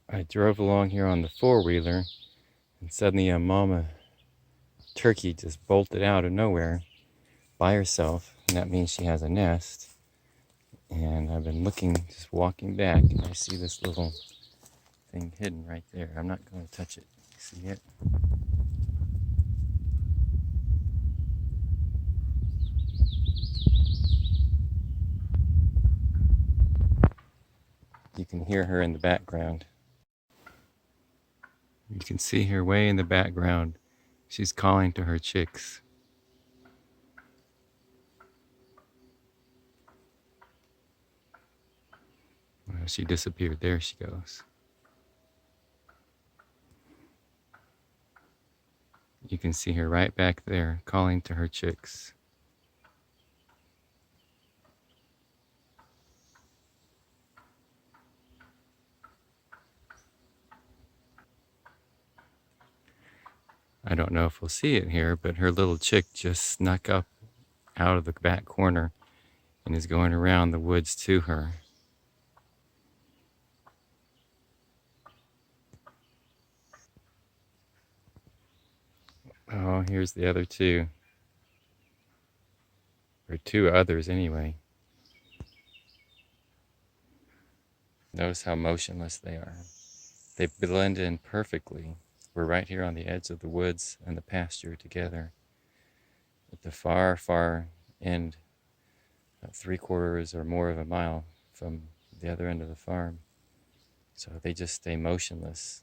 I drove along here on the four-wheeler, and suddenly a mama turkey just bolted out of nowhere by herself, and that means she has a nest. And I've been looking, just walking back, and I see this little thing hidden right there. I'm not going to touch it. See it? You can hear her in the background. You can see her way in the background. She's calling to her chicks. Well, she disappeared. There she goes. You can see her right back there calling to her chicks. I don't know if we'll see it here, but her little chick just snuck up out of the back corner and is going around the woods to her. Oh, here's the other two. Or two others anyway. Notice how motionless they are. They blend in perfectly. We're right here on the edge of the woods and the pasture together. At the far, far end, 3/4 or more of a mile from the other end of the farm. So they just stay motionless.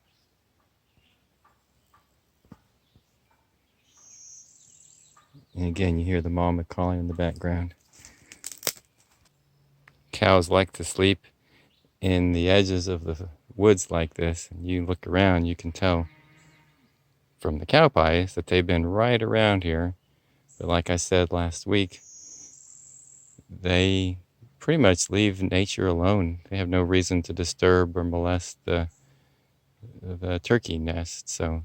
And again, you hear the mama calling in the background. Cows like to sleep in the edges of the woods like this. And you look around, you can tell from the cow pies that they've been right around here. But like I said last week, they pretty much leave nature alone. They have no reason to disturb or molest the turkey nest. So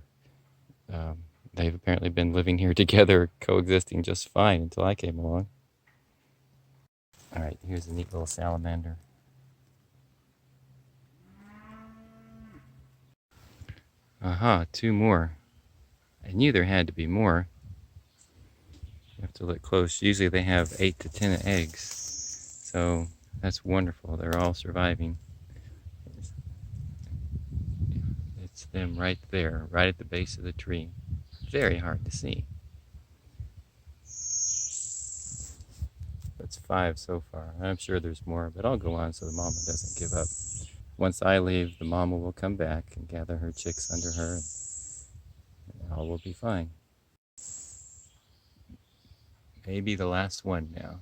they've apparently been living here together, coexisting just fine until I came along. All right, here's a neat little salamander. Aha, two more. I knew there had to be more. You have to look close. Usually they have 8 to 10 eggs. So that's wonderful. They're all surviving. It's them right there, right at the base of the tree. Very hard to see. That's 5 so far. I'm sure there's more, but I'll go on so the mama doesn't give up. Once I leave, the mama will come back and gather her chicks under her, and all will be fine. Maybe the last one now.